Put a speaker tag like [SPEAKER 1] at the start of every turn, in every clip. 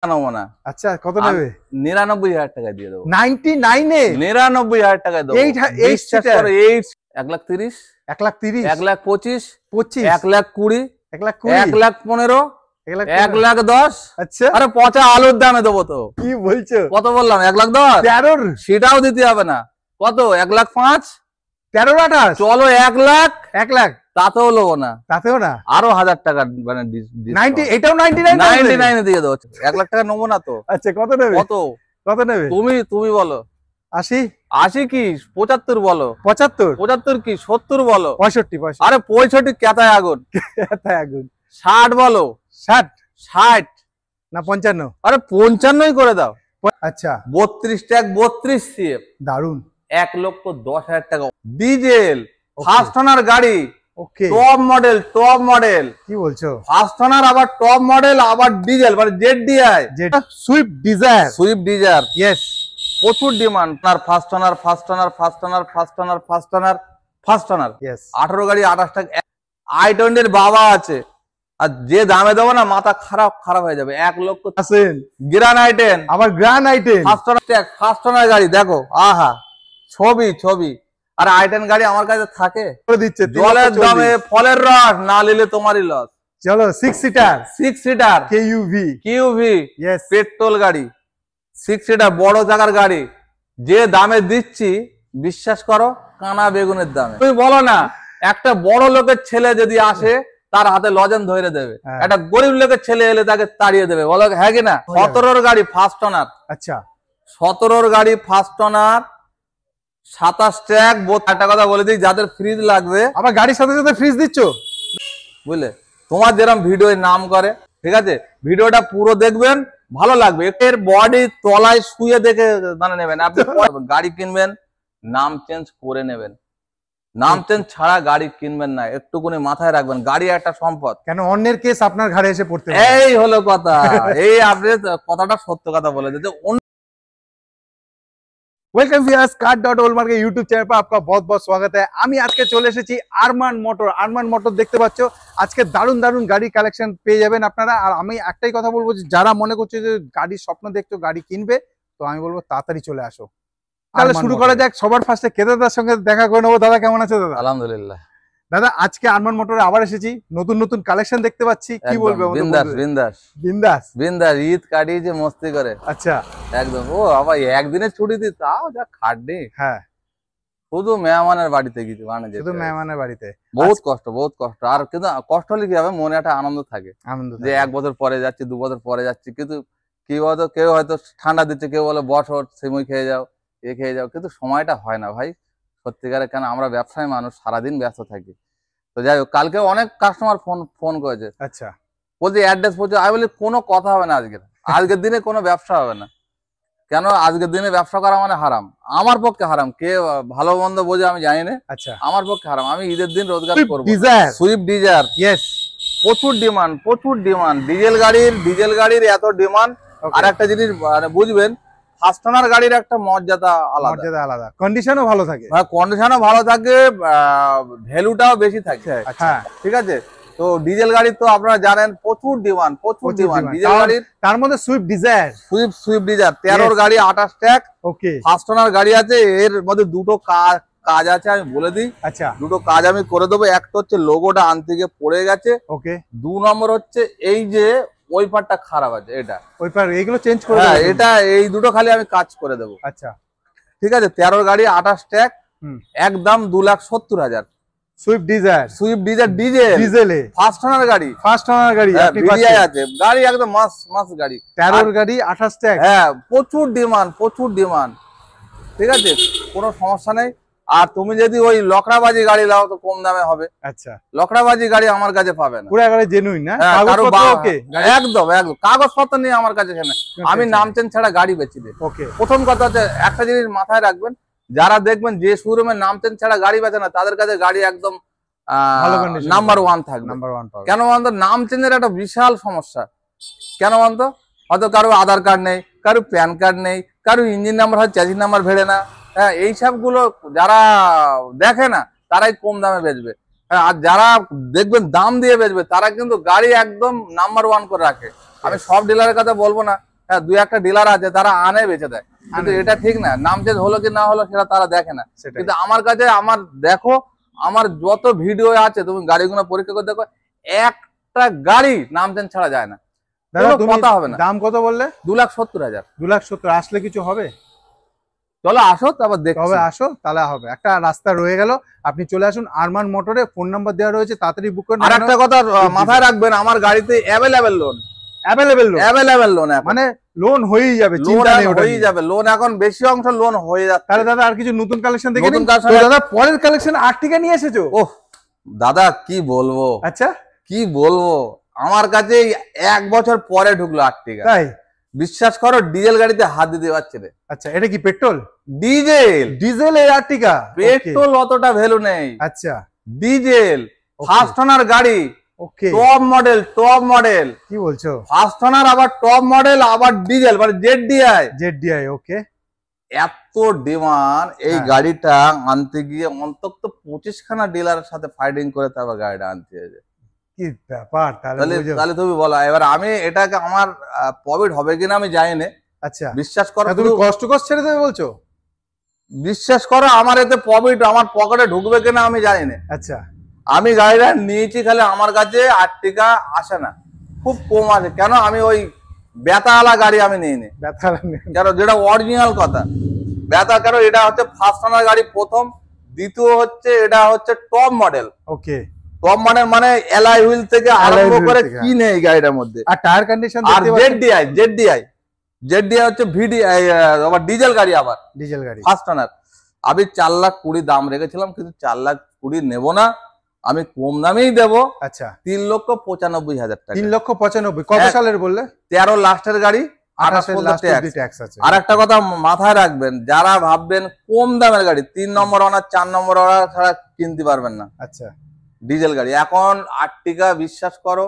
[SPEAKER 1] নেবো না।
[SPEAKER 2] আচ্ছা কত নেবে?
[SPEAKER 1] 99,000 টাকা দিয়ে দেবো।
[SPEAKER 2] 99 এ
[SPEAKER 1] 99,000 টাকা দেবো। 1,30,000
[SPEAKER 2] 1,30,000
[SPEAKER 1] 1,25,000
[SPEAKER 2] 1,20,000
[SPEAKER 1] 1,20,000 1,15,000 1,10,000।
[SPEAKER 2] আচ্ছা
[SPEAKER 1] আরে পচা আলুর দামে দেবো তো।
[SPEAKER 2] কি বলছো?
[SPEAKER 1] কত বললাম? 1,10,000
[SPEAKER 2] 13
[SPEAKER 1] সেটাও দিতে হবে না। কত? 1,05,000
[SPEAKER 2] 13 28
[SPEAKER 1] চলো 1,00,000
[SPEAKER 2] 1 লাখ
[SPEAKER 1] তাতেও নেবো না।
[SPEAKER 2] তাতেও না?
[SPEAKER 1] আরো 1,000 টাকা মানে
[SPEAKER 2] 90 এটাও 99
[SPEAKER 1] 99 দিয়ে দেবো। 1,00,000 টাকা নেবো না তো।
[SPEAKER 2] আচ্ছা কত নেবে? কত নেবে?
[SPEAKER 1] তুমি বলো।
[SPEAKER 2] 80
[SPEAKER 1] 80 কি 75 বলো।
[SPEAKER 2] 75
[SPEAKER 1] কি 70 বলো।
[SPEAKER 2] 65
[SPEAKER 1] আরে 65 কেতায় আগুন।
[SPEAKER 2] কেতায় আগুন
[SPEAKER 1] 60 বলো। 60
[SPEAKER 2] না 55?
[SPEAKER 1] আরে 55 করে দাও।
[SPEAKER 2] আচ্ছা
[SPEAKER 1] 32 ট্যাগ 32 সিএফ
[SPEAKER 2] দারুন।
[SPEAKER 1] 1,10,000 টাকা ডিজেল ফার্স্ট ওনার গাড়ি।
[SPEAKER 2] ওকে
[SPEAKER 1] টপ মডেল।
[SPEAKER 2] কি বলছো?
[SPEAKER 1] ফার্স্ট ওনার আবার টপ মডেল আবার ডিজেল মানে ZDI
[SPEAKER 2] সুইফট ডিজায়ার
[SPEAKER 1] ইয়েস প্রচুর ডিমান্ড। আপনার ফার্স্ট ওনার
[SPEAKER 2] ইয়েস
[SPEAKER 1] 18 গাড়ি 28 টাকা i20 এর বাবা আছে। আর যে দামে দেবো না মাথা খারাপ হয়ে যাবে। 1 লক্ষ
[SPEAKER 2] আছেন
[SPEAKER 1] গ্র্যান্ড i10
[SPEAKER 2] আবার গ্র্যান্ড i10
[SPEAKER 1] ফার্স্ট ওনার গাড়ি দেখো আহা ছবি। আর i10 গাড়ি আমার কাছে থাকে
[SPEAKER 2] করে দিচ্ছে
[SPEAKER 1] জলের দামে ফলের রস না নিলে তোমারই লস।
[SPEAKER 2] চলো 6 সিটার কিউভি
[SPEAKER 1] ইয়েস পেট্রোল গাড়ি 6 সিটার বড় জায়গার গাড়ি যে দামে দিচ্ছি বিশ্বাস করো কানা বেগুনের দামে। তুমি বলো না একটা বড় লোকের ছেলে যদি আসে তার হাতে লজেন ধরে দেবে, একটা গরিব লোকের ছেলে এলে তাকে তাড়িয়ে দেবে। বলো হ্যাঁ কি না? 17 গাড়ি ফার্স্ট ওনার।
[SPEAKER 2] আচ্ছা
[SPEAKER 1] 17 গাড়ি ফার্স্ট ওনার 27 ট্যাগ। একটা কথা বলে দিই যাদের ফ্রিজ লাগবে
[SPEAKER 2] আবার গাড়ির সাথে সাথে ফ্রিজ দিচ্ছ
[SPEAKER 1] বুঝলে। তোমার যেরকম ভিডিও নাম করে ঠিক আছে ভিডিওটা পুরো দেখবেন ভালো লাগবে। এর বডি তলায় শুয়ে দেখে মানে নেবেন। আপনি গাড়ি কিনবেন নাম চেঞ্জ করে নেবেন। নাম চেঞ্জ ছাড়া গাড়ি কিনবেন না। একটুকুনি মাথায় রাখবেন গাড়ি একটা সম্পদ।
[SPEAKER 2] কেন অন্যের কেস আপনার ঘাড়ে এসে পড়তে
[SPEAKER 1] এই হলো কথা। এই আপনি কথাটা সত্য কথা বলে দিতে।
[SPEAKER 2] वेलकम व्यूअर्स car.oldmark के यूट्यूब चैनल पर आपका बहुत बहुत स्वागत है। আমি আজকে চলে এসেছি আরমান মোটর দেখতে পাচ্ছ। আজকে দারুন গাড়ি কালেকশন পেয়ে যাবেন আপনারা। আর আমি একটাই কথা বলবো যে যারা মনে করছে যে গাড়ির স্বপ্ন দেখছো গাড়ি কিনবে তো আমি বলবো তাড়াতাড়ি চলে আসো। তাহলে শুরু করা যাক। সবার ফার্স্টে কেদারদার সঙ্গে দেখা করে নেবো। দাদা কেমন আছে? দাদা
[SPEAKER 1] আলহামদুলিল্লাহ।
[SPEAKER 2] দাদা আজকে আরমান মোটরে আবার এসেছি, নতুন কালেকশন দেখতে পাচ্ছি, কি বলবে?
[SPEAKER 1] বিন্দাস ঈদ কাটিয়ে যে মস্তি করে।
[SPEAKER 2] আচ্ছা
[SPEAKER 1] একদম। ও আবার একদিনের ছুটি দি তাও যা খাটনি।
[SPEAKER 2] হ্যাঁ
[SPEAKER 1] শুধু মেহমানের বাড়িতে গেছি মানে
[SPEAKER 2] শুধু মেহমানের বাড়িতে
[SPEAKER 1] বহুত কষ্ট। আর কিন্তু কষ্ট হলে কি হবে মনে একটা আনন্দ থাকে যে 1 বছর পরে যাচ্ছি 2 বছর পরে যাচ্ছি। কিন্তু কি বলতো কেউ হয়তো ঠান্ডা দিচ্ছে, কেউ বলে বছর সেমই খেয়ে যাও কিন্তু সময়টা হয় না ভাই সত্যিকারে। কেন আমরা ব্যবসায়ী মানুষ সারাদিন ব্যস্ত থাকি। তো যাই হোক কালকে অনেক কাস্টমার ফোন করেছে।
[SPEAKER 2] আচ্ছা
[SPEAKER 1] বলছি অ্যাড্রেস পৌঁছে। আমি বলি কোনো কথা হবে না আজকের দিনে কোনো ব্যবসা হবে না। কেন? আজকের দিনে ব্যবসা করা মানে হারাম। আমার পক্ষে হারাম। কে ভালো মন্দ বোঝে আমি জানি না।
[SPEAKER 2] আচ্ছা
[SPEAKER 1] আমার পক্ষে হারাম। আমি ঈদের দিন রোজগার করবো। সুইফট ডিজায়ার
[SPEAKER 2] ইয়েস
[SPEAKER 1] প্রচুর ডিমান্ড। ডিজেল গাড়ির এত ডিমান্ড। আর একটা জিনিস বুঝবেন ফার্স্ট ওনার গাড়ির একটা মর্যাদা আলাদা।
[SPEAKER 2] কন্ডিশনও ভালো থাকে।
[SPEAKER 1] হ্যাঁ কন্ডিশনও ভালো থাকে, ভ্যালুটাও বেশি থাকে।
[SPEAKER 2] হ্যাঁ
[SPEAKER 1] ঠিক আছে। তো ডিজেল গাড়ির তো আপনারা জানেন প্রচুর ডিমান্ড ডিজেল গাড়ির।
[SPEAKER 2] তার মধ্যে সুইফট ডিজায়ার
[SPEAKER 1] 13 গাড়ি 28 ট্যাগ।
[SPEAKER 2] ওকে
[SPEAKER 1] ফার্স্ট ওনার গাড়ি আছে। এর মধ্যে দুটো কাজ আছে আমি বলে দিই।
[SPEAKER 2] আচ্ছা
[SPEAKER 1] দুটো কাজ আমি করে দেবো। একটা হচ্ছে লোগোটা আনতে গিয়ে পড়ে গেছে।
[SPEAKER 2] ওকে
[SPEAKER 1] 2 নম্বর হচ্ছে এই যে ওই পার্টটা খারাপ আছে এটা
[SPEAKER 2] ওই পার এইগুলো চেঞ্জ করে
[SPEAKER 1] হ্যাঁ এটা এই দুটো খালি আমি কাজ করে দেবো।
[SPEAKER 2] আচ্ছা
[SPEAKER 1] ঠিক আছে। 13 গাড়ি 28 ট্যাগ একদম 2,70,000
[SPEAKER 2] সুইফট ডিজায়ার
[SPEAKER 1] ডিজেলে ফার্স্ট ওনার গাড়ি আপনি ভিডিআই আছে গাড়ি একদম মাস গাড়ি
[SPEAKER 2] 13 গাড়ি 28 ট্যাগ।
[SPEAKER 1] হ্যাঁ প্রচুর ডিমান্ড। ঠিক আছে কোনো সমস্যা নেই। আর তুমি যদি ওই লকড়াবাজি গাড়ি লাও তো কম দামে হবে।
[SPEAKER 2] আচ্ছা
[SPEAKER 1] লকড়াবাজি গাড়ি আমার কাছে পাবে না।
[SPEAKER 2] পুরো গাড়ি জেনুইন না?
[SPEAKER 1] কাগজপত্র ওকে একদম কাগজপত্র নিয়ে আমার কাছে এখানে আমি নাম চেঞ্জ ছাড়া গাড়ি বেচি দিই।
[SPEAKER 2] ওকে
[SPEAKER 1] প্রথম কথা হচ্ছে একটা জিনিস মাথায় রাখবেন, যারা দেখবেন যে শোরুমে নাম চেঞ্জ ছাড়া গাড়ি বেচে না তাদের কাছে গাড়ি একদম নাম্বার 1 থাকবে। কেন বলতো নাম চেঞ্জের একটা বিশাল সমস্যা। কেন বলতো হয়তো কারো আধার কার্ড নেই, কারো প্যান কার্ড নেই, কারো ইঞ্জিন নাম্বার হয় চ্যাসিস নাম্বার ভেড়ে না। হ্যাঁ এইসব গুলো যারা দেখে না তারাই কম দামে বেচবে। হ্যাঁ আর যারা দেখবেন দাম দিয়ে বেচবে তারা কিন্তু গাড়ি একদম নাম্বার 1 করে রাখে। আমি সব ডিলারের কথা বলবো না, হ্যাঁ 2-1টা ডিলার আছে তারা আনে বেচে দেয়, কিন্তু এটা ঠিক না। নাম চেঞ্জ হলো কি না হলো সেটা তারা দেখে না। কিন্তু আমার কাছে আমার দেখো আমার যত ভিডিও আছে তুমি গাড়িগুলো পরীক্ষা করে দেখো, একটা গাড়ি নাম চেঞ্জ ছাড়া যায় না। কথা হবে না।
[SPEAKER 2] দাম কত বললে?
[SPEAKER 1] 2,70,000।
[SPEAKER 2] 2,70,000 আসলে কিছু হবে?
[SPEAKER 1] চলো আসো তারপর দেখো।
[SPEAKER 2] তবে আসো তাহলে হবে। একটা রাস্তা রয়ে গেল, আপনি চলে আসুন আরমান মোটরে, ফোন নাম্বার দেওয়া রয়েছে, তাড়াতাড়ি বুক করুন।
[SPEAKER 1] আর একটা কথা মাথায় রাখবেন, আমার গাড়িতে অ্যাভেলেবেল লোন। অ্যাভেলেবেল লোন
[SPEAKER 2] মানে লোন হয়েই যাবে, চিন্তা নেই,
[SPEAKER 1] হয়ে যাবে লোন। এখন বেশি অংশ লোন হয়ে যাচ্ছে।
[SPEAKER 2] তাহলে দাদা আর কিছু নতুন কালেকশন দেখে নিন। দাদা পরের কালেকশন আর্টিকা নিয়ে এসেছো?
[SPEAKER 1] ওহ দাদা কি বলবো,
[SPEAKER 2] আচ্ছা
[SPEAKER 1] কি বলবো, আমার কাছে 1 বছর পরে ঢুকলো আর্টিকা।
[SPEAKER 2] তাই?
[SPEAKER 1] বিশ্বাস করো ডিজেল গাড়িতে হাত দিতে পারছে রে।
[SPEAKER 2] আচ্ছা এটা কি পেট্রোল?
[SPEAKER 1] ডিজেল
[SPEAKER 2] এই আর্টিকা।
[SPEAKER 1] পেট্রোল অতটা ভ্যালু নেই।
[SPEAKER 2] আচ্ছা
[SPEAKER 1] ডিজেল ফার্স্ট ওনার গাড়ি,
[SPEAKER 2] ওকে
[SPEAKER 1] টপ মডেল।
[SPEAKER 2] কি বলছো?
[SPEAKER 1] ফার্স্ট ওনার আবার টপ মডেল আবার ডিজেল মানে জেডডিআই।
[SPEAKER 2] ওকে।
[SPEAKER 1] এত ডিমান্ড এই গাড়িটা আনতে গিয়ে অন্তত 25 খানা ডিলারের সাথে ফাইটিং করে তারপর গাড়িটা আনতে হয়েছে।
[SPEAKER 2] কি ব্যাপার
[SPEAKER 1] তাহলে তুমি বলো, এবার আমি এটাকে আমার প্রফিট হবে কিনা আমি জানি না।
[SPEAKER 2] আচ্ছা
[SPEAKER 1] বিশ্বাস করো,
[SPEAKER 2] তুমি কষ্ট ছেড়ে দেবে বলছো?
[SPEAKER 1] বিশ্বাস করো আমার এতে প্রফিট আমার পকেটে ঢুকবে কিনা আমি জানি না।
[SPEAKER 2] আচ্ছা
[SPEAKER 1] আমি গাড়িটা নিয়েছি, খালি আমার কাছে আর্টিকা আসে না, খুব কম আসে। কেন আমি ওই বেতাওয়ালা গাড়ি আমি নিইনি, কেন যেটা অরিজিনাল কথা বেতা। কেন এটা হচ্ছে ফার্স্ট ওনার গাড়ি প্রথম, দ্বিতীয় হচ্ছে এটা হচ্ছে টপ মডেল।
[SPEAKER 2] ওকে
[SPEAKER 1] টপ মডেল মানে এলআই হুইল থেকে আরম্ভ করে কি নেই গাড়িটার মধ্যে।
[SPEAKER 2] আর টায়ার কন্ডিশন
[SPEAKER 1] আর জেডডিআই হচ্ছে ভিডিআই আবার ডিজেল গাড়ি, আবার
[SPEAKER 2] ডিজেল গাড়ি
[SPEAKER 1] ফার্স্ট ওনার। আমি 4,20,000 দাম রেখেছিলাম, কিন্তু 4,20,000 নেবো না, আমি কম দামেই দেবো।
[SPEAKER 2] আচ্ছা
[SPEAKER 1] 3,95,000 টাকা।
[SPEAKER 2] 3,95,000 কত সালের বললে?
[SPEAKER 1] 13 লাস্টের গাড়ি, 28 ট্যাক্স। আর একটা কথা মাথায় রাখবেন, যারা ভাববেন কম দামের গাড়ি 3 নম্বর অনার 4 নম্বর অনার ছাড়া কিনতে পারবেন না।
[SPEAKER 2] আচ্ছা
[SPEAKER 1] ডিজেল গাড়ি এখন আর্টিকা, বিশ্বাস করো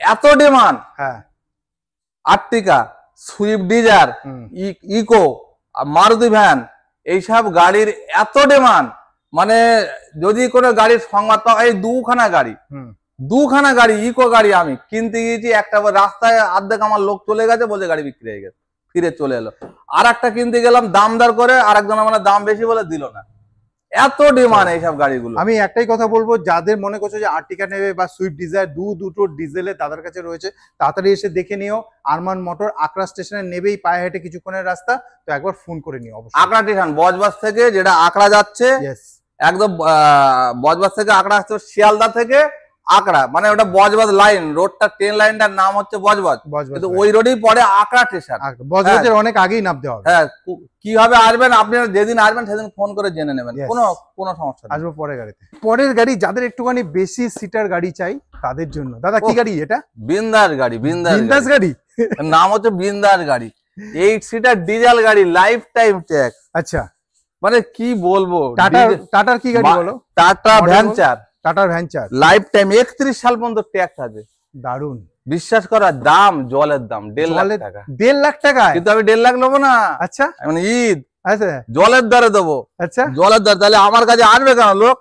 [SPEAKER 1] এত ডিমান্ড।
[SPEAKER 2] হ্যাঁ
[SPEAKER 1] Ertiga, Swift Dzire, Eeco, Maruti van, এইসব গাড়ির এত ডিমান্ড, মানে যদি কোনো গাড়ির সংবাদ পাও, এই দুখানা গাড়ি ইকো গাড়ি আমি কিনতে গিয়েছি, একটা রাস্তায় অর্ধেক আমার লোক চলে গেছে, বলছে গাড়ি বিক্রি হয়ে গেছে, ফিরে চলে এলো। আর একটা কিনতে গেলাম দামদার করে, আর একজন মানে দাম বেশি বলে দিল না। এত ডিমান্ড এইসব গাড়িগুলো।
[SPEAKER 2] আমি একটাই কথা বলবো, যাদের মনে করছো যে আর্টিকা নেবে বা সুইফট ডিজায়ার দুটো ডিজেলে তাদের কাছে রয়েছে, তাড়াতাড়ি এসে দেখে নিও। আরমান মোটর আকরা স্টেশনে নেবেই, পায়ে হেঁটে কিছুক্ষণের রাস্তা, তো একবার ফোন করে নিও অবশ্যই।
[SPEAKER 1] আকরা স্টেশন বজবাস থেকে যেটা আকরা যাচ্ছে, একদম বজবাস থেকে আকরা আসছে, শিয়ালদা থেকে আকরা, মানে ওটা বজবাজ লাইন, রোডটা ট্রেন লাইনটার নাম হচ্ছে বজবাজ, কিন্তু ওই রোডেই পড়ে আকরা স্টেশন।
[SPEAKER 2] বজবাজের অনেক আগেই নামতে হবে।
[SPEAKER 1] হ্যাঁ কিভাবে আসবেন আপনারা, যেদিন আসবেন সেদিন ফোন করে জেনে নেবেন, কোনো সমস্যা নেই।
[SPEAKER 2] আসবো পরের গাড়িতে। পরের গাড়ি যাদের একটুখানি বেশি সিটার গাড়ি চাই তাদের জন্য, দাদা কি গাড়ি এটা?
[SPEAKER 1] বিন্দাস গাড়ি,
[SPEAKER 2] বিন্দাস গাড়ি,
[SPEAKER 1] নাম হচ্ছে বিন্দাস গাড়ি। 8 সিটার ডিজেল গাড়ি, লাইফ টাইম ট্যাক্স।
[SPEAKER 2] আচ্ছা
[SPEAKER 1] মানে কি বলবো,
[SPEAKER 2] টাটার কি গাড়ি বলো?
[SPEAKER 1] টাটা ভ্যানচার।
[SPEAKER 2] টাটার ভ্যানচার লাইফ
[SPEAKER 1] টাইম 31 সাল পর্যন্ত ট্যাক্স আছে।
[SPEAKER 2] দারুন।
[SPEAKER 1] বিশ্বাস করা, দাম জলের দাম 1.5 লাখ টাকা।
[SPEAKER 2] 1.5 লাখ টাকা?
[SPEAKER 1] কিন্তু আমি 1.5 লাখ নেবো না।
[SPEAKER 2] আচ্ছা
[SPEAKER 1] মানে ঈদ,
[SPEAKER 2] আচ্ছা
[SPEAKER 1] জলের দরে দেবো।
[SPEAKER 2] আচ্ছা
[SPEAKER 1] জলের দর, তাহলে আমার কাছে আসবে কেন লোক?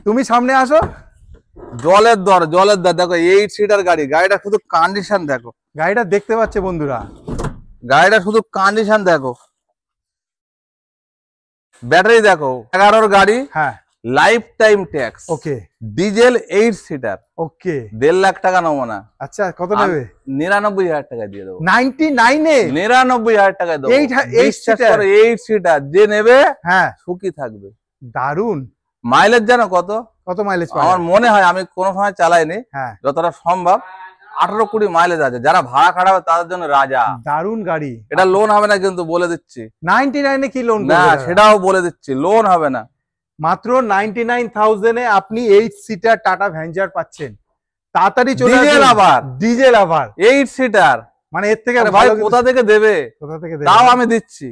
[SPEAKER 2] তুমি সামনে আসো।
[SPEAKER 1] জলের দর দেখো, 8 সিটার গাড়ি, গাড়িটা শুধু কন্ডিশন দেখো,
[SPEAKER 2] গাড়িটা দেখতে পাচ্ছে বন্ধুরা,
[SPEAKER 1] গাড়িটা শুধু কন্ডিশন দেখো, ব্যাটারি দেখো, 11 গাড়ি। হ্যাঁ life time tax.
[SPEAKER 2] Okay
[SPEAKER 1] diesel 8 seater.
[SPEAKER 2] Okay
[SPEAKER 1] 1.5 lakh টাকা নেবো না।
[SPEAKER 2] আচ্ছা কত নেবে?
[SPEAKER 1] 99,000 টাকা দিয়ে দেবো।
[SPEAKER 2] 99 এ
[SPEAKER 1] 99,000 টাকা দেবো। 8 সিটার যে নেবে হ্যাঁ সুখী থাকবে।
[SPEAKER 2] দারুন।
[SPEAKER 1] মাইলেজ জানো কত?
[SPEAKER 2] কত মাইলেজ?
[SPEAKER 1] আমার মনে হয়, আমি কোনো সময় চালাইনি, যতটা সম্ভব 18-20 মাইলেজ আছে। যারা ভাড়া খাটাবে তাদের জন্য রাজা।
[SPEAKER 2] দারুন গাড়ি।
[SPEAKER 1] এটা লোন হবে না কিন্তু বলে দিচ্ছি।
[SPEAKER 2] 99 এ কি লোন?
[SPEAKER 1] না সেটাও বলে দিচ্ছি, লোন হবে না।
[SPEAKER 2] মাত্র 99,000 এ আপনি 8 সিটার টাটা ভ্যানচার পাচ্ছেন। তাড়াতাড়ি চলে আসুন। ডিজেল আবার
[SPEAKER 1] 8 সিটার,
[SPEAKER 2] মানে এর থেকে
[SPEAKER 1] ভাই কোথা থেকে দেবে? তাও আমি দিচ্ছি।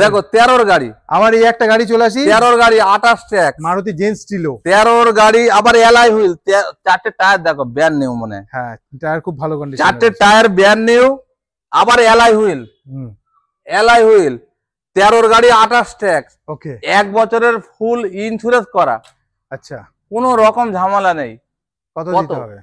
[SPEAKER 1] দেখো 13 গাড়ি,
[SPEAKER 2] আমার এই একটা গাড়ি চলে আসি।
[SPEAKER 1] 13 গাড়ি 28 ট্যাক্স,
[SPEAKER 2] মারুতি জেন স্টিলো।
[SPEAKER 1] 13 গাড়ি আবার এলআই হুইল, 4টে টায়ার দেখো ব্যান নিউ, মনে
[SPEAKER 2] হ্যাঁ টায়ার খুব ভালো কন্ডিশন,
[SPEAKER 1] 4টে টায়ার ব্যান নিউ, আবার এলআই হুইল। 13 গাড়ি 28 ট্যাক্স। ওকে 1 বছরের ফুল ইন্স্যুরেন্স করা। আচ্ছা কোনো রকম ঝামেলা নেই। কত দিতে হবে?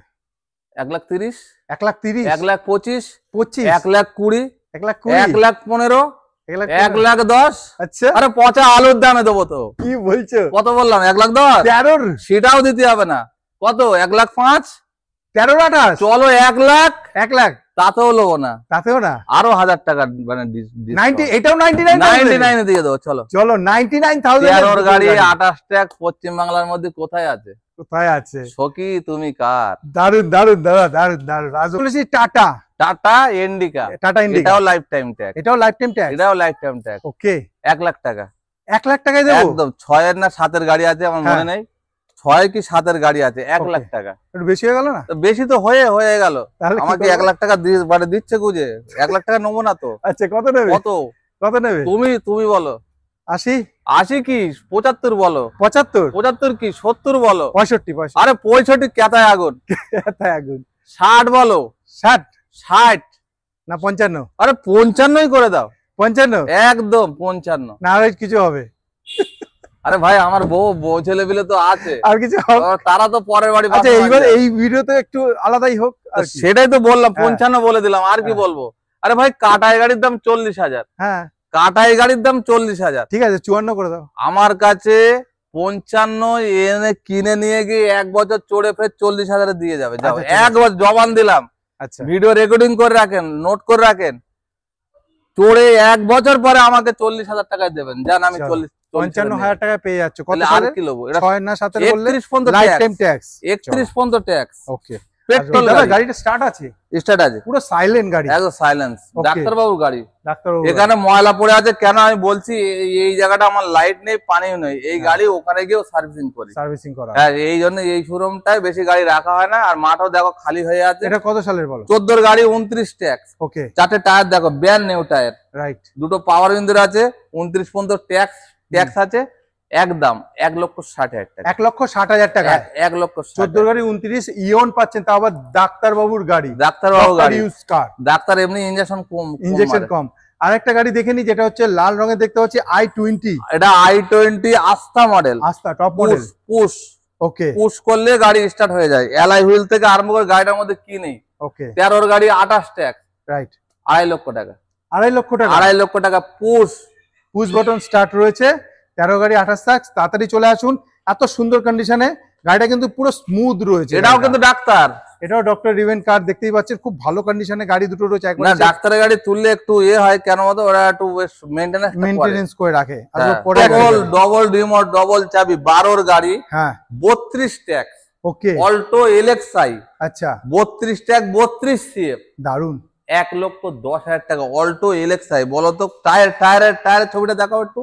[SPEAKER 1] 1,30,000।
[SPEAKER 2] 1,30,000,
[SPEAKER 1] 1,25,000,
[SPEAKER 2] 25,
[SPEAKER 1] 1,20,000,
[SPEAKER 2] 1,20,000,
[SPEAKER 1] 1,15,000,
[SPEAKER 2] 1,15,000,
[SPEAKER 1] 1,10,000।
[SPEAKER 2] আচ্ছা
[SPEAKER 1] আরে পচা আলুর দামে দেবো তো।
[SPEAKER 2] কি বলছো?
[SPEAKER 1] কত বললাম? 1,10,000।
[SPEAKER 2] 13,
[SPEAKER 1] সেটাও দিতে হবে না। কত? 1,05,000।
[SPEAKER 2] 13, 28,
[SPEAKER 1] চলো 1,00,000,
[SPEAKER 2] 1,00,000,
[SPEAKER 1] তাতেও নেবো না।
[SPEAKER 2] তাতেও না।
[SPEAKER 1] আরো 1,000 টাকা মানে
[SPEAKER 2] 90, এটাও 99,000,
[SPEAKER 1] 99 দিয়ে দেবো। চলো
[SPEAKER 2] চলো 99,000
[SPEAKER 1] 13 গাড়ি 28 ট্যাগ পশ্চিম বাংলার মধ্যে কোথায় আছে?
[SPEAKER 2] কোথায় আছে?
[SPEAKER 1] সখী তুমি কার?
[SPEAKER 2] দারুন দারুন দাদা, দারুন দারুন। আজ বলেছি tata,
[SPEAKER 1] tata indica.
[SPEAKER 2] Tata indica,
[SPEAKER 1] এটাও লাইফ টাইম ট্যাগ।
[SPEAKER 2] এটাও লাইফ টাইম ট্যাক্স।
[SPEAKER 1] এটাও লাইফ টাইম ট্যাগ।
[SPEAKER 2] ওকে,
[SPEAKER 1] 1,00,000 টাকা।
[SPEAKER 2] 1,00,000 টাকায় দেবো?
[SPEAKER 1] একদম 6 না 7 গাড়ি আছে আমার মনে নেই। 6 কি 7 গাড়ি আছে, 1,00,000 টাকা।
[SPEAKER 2] একটু বেশি হয়ে গেল না?
[SPEAKER 1] তো বেশি তো হয়ে গেল।
[SPEAKER 2] তাহলে কি
[SPEAKER 1] আমাকে
[SPEAKER 2] করবো?
[SPEAKER 1] 1,00,000 টাকা মানে দিচ্ছে গুজে। 1,00,000 টাকা নেবো না তো।
[SPEAKER 2] আচ্ছা কত নেবে?
[SPEAKER 1] কত?
[SPEAKER 2] কত নেবে?
[SPEAKER 1] তুমি বলো।
[SPEAKER 2] 80,
[SPEAKER 1] 80 কি 75 বলো।
[SPEAKER 2] 75,
[SPEAKER 1] 75 কি 70 বলো।
[SPEAKER 2] 65,
[SPEAKER 1] আরে 65 কেতায় আগুন।
[SPEAKER 2] তাই আগুন।
[SPEAKER 1] 60 বলো।
[SPEAKER 2] 60
[SPEAKER 1] 60
[SPEAKER 2] না 55?
[SPEAKER 1] আরে 55ই করে দাও।
[SPEAKER 2] 55
[SPEAKER 1] একদম 55।
[SPEAKER 2] না আর কিছু হবে?
[SPEAKER 1] আরে ভাই আমার বউ ছেলে পিলে তো আছে,
[SPEAKER 2] আর কিছু হবে?
[SPEAKER 1] তারা তো পরের বাড়ি।
[SPEAKER 2] আচ্ছা এইবার এই ভিডিওতে একটু আলাদাই হোক আর কি।
[SPEAKER 1] সেটাই তো বললাম, 55 বলে দিলাম, আর কি বলবো। আরে ভাই কাটাই গাড়ির দাম 40,000।
[SPEAKER 2] হ্যাঁ
[SPEAKER 1] কাটাই গাড়ির দাম 40,000।
[SPEAKER 2] ঠিক আছে 54 করে দাও।
[SPEAKER 1] আমার কাছে 55 এনে কিনে নিয়ে গিয়ে 1 বছর চড়ে ফের 40,000 দিয়ে যাবে। যাও,
[SPEAKER 2] আচ্ছা, ঠিক আছে।
[SPEAKER 1] 1 বছর জবান দিলাম।
[SPEAKER 2] আচ্ছা
[SPEAKER 1] ভিডিও রেকর্ডিং করে রাখেন, নোট করে রাখেন। চড়ে 1 বছর পরে আমাকে 40,000 টাকায় দেবেন। জান আমি
[SPEAKER 2] চলো।
[SPEAKER 1] 40
[SPEAKER 2] 55,000 টাকা পেয়ে যাচ্ছ। কত
[SPEAKER 1] তাহলে আর
[SPEAKER 2] সালে?
[SPEAKER 1] কি লবো? এটা
[SPEAKER 2] 6 না 7 বললে
[SPEAKER 1] 31 পর্যন্ত
[SPEAKER 2] লাইফ
[SPEAKER 1] ট্যাক্স।
[SPEAKER 2] Time tax.
[SPEAKER 1] 31 পর্যন্ত ট্যাক্স।
[SPEAKER 2] ওকে,
[SPEAKER 1] পেট্রোল
[SPEAKER 2] দাদা
[SPEAKER 1] গাড়ি
[SPEAKER 2] গাড়িটা স্টার্ট আছে?
[SPEAKER 1] স্টার্ট আছে,
[SPEAKER 2] পুরো সাইলেন্ট গাড়ি,
[SPEAKER 1] একদম সাইলেন্স।
[SPEAKER 2] Okay.
[SPEAKER 1] ডাক্তারবাবুর গাড়ি।
[SPEAKER 2] ডাক্তার
[SPEAKER 1] এখানে ময়লা পড়ে আছে কেন আমি বলছি, এই জায়গাটা আমার লাইট নেই, পানিও নেই। এই গাড়ি ওখানে গিয়েও সার্ভিসিং করি।
[SPEAKER 2] সার্ভিসিং করা।
[SPEAKER 1] হ্যাঁ, এই জন্য এই শোরুমটায় বেশি গাড়ি রাখা হয় না। আর মাঠও দেখো খালি হয়ে আছে।
[SPEAKER 2] এটা কত সালের বলো?
[SPEAKER 1] 14 গাড়ি 29 ট্যাক্স।
[SPEAKER 2] ওকে,
[SPEAKER 1] 4টে টায়ার দেখো, ব্র্যান্ড নিউ টায়ার।
[SPEAKER 2] রাইট।
[SPEAKER 1] 2টো পাওয়ার উইন্ডোর আছে। 29 পর্যন্ত ট্যাক্স আছে। একদম 1,60,000 টাকা।
[SPEAKER 2] 1,60,000 টাকা।
[SPEAKER 1] 1,60,000।
[SPEAKER 2] 14 গাড়ি 29 ইয়ন পাচ্ছেন, তাও আবার ডাক্তার বাবুর গাড়ি।
[SPEAKER 1] ডাক্তারবাবু গাড়ি
[SPEAKER 2] ইউজ কার।
[SPEAKER 1] ডাক্তার এমনি ইনজেকশন কম,
[SPEAKER 2] ইনজেকশন কম। আরেকটা গাড়ি দেখে নি, যেটা হচ্ছে লাল রঙের দেখতে পাচ্ছি, i20।
[SPEAKER 1] এটা i20 আস্থা মডেল।
[SPEAKER 2] আস্থা টপ মডেল।
[SPEAKER 1] পুশ
[SPEAKER 2] ওকে
[SPEAKER 1] পুশ করলে গাড়ি স্টার্ট হয়ে যায়। অ্যালয় হুইল থেকে আরম্ভ করে গাড়িটার মধ্যে কি নেই।
[SPEAKER 2] ওকে,
[SPEAKER 1] 13 গাড়ি 28 ট্যাক্স।
[SPEAKER 2] রাইট।
[SPEAKER 1] 2.5 লক্ষ টাকা।
[SPEAKER 2] 2.5 লক্ষ টাকা।
[SPEAKER 1] 2.5 লক্ষ টাকা
[SPEAKER 2] পুশ বাটন স্টার্ট রয়েছে। 13 গাড়ি 28 লাখ। তাড়াতাড়ি চলে আসুন। এত সুন্দর কন্ডিশনে গাড়িটা কিন্তু পুরো স্মুথ রয়েছে।
[SPEAKER 1] এটাও কিন্তু ডাক্তার।
[SPEAKER 2] এটাও ডক্টর রিভেন কার, দেখতেই পাচ্ছেন খুব ভালো কন্ডিশনে গাড়ি দুটো রয়েছে।
[SPEAKER 1] না,
[SPEAKER 2] একবার
[SPEAKER 1] ডাক্তারের গাড়ি তুললে একটু হয় কেন বলতো, ওরা একটু
[SPEAKER 2] মেইনটেনেন্স করে রাখে। আর পরে
[SPEAKER 1] ডবল রিমোট, ডবল চাবি, 12 গাড়ি।
[SPEAKER 2] হ্যাঁ
[SPEAKER 1] 32 ট্যাক্স।
[SPEAKER 2] ওকে,
[SPEAKER 1] অল্টো এলএক্সআই।
[SPEAKER 2] আচ্ছা
[SPEAKER 1] 32 ট্যাক্স, 32 সিএফ।
[SPEAKER 2] দারুন।
[SPEAKER 1] 1,10,000 টাকা। Alto LXi. বলো তো টায়ারের ছবিটা দেখাও একটু।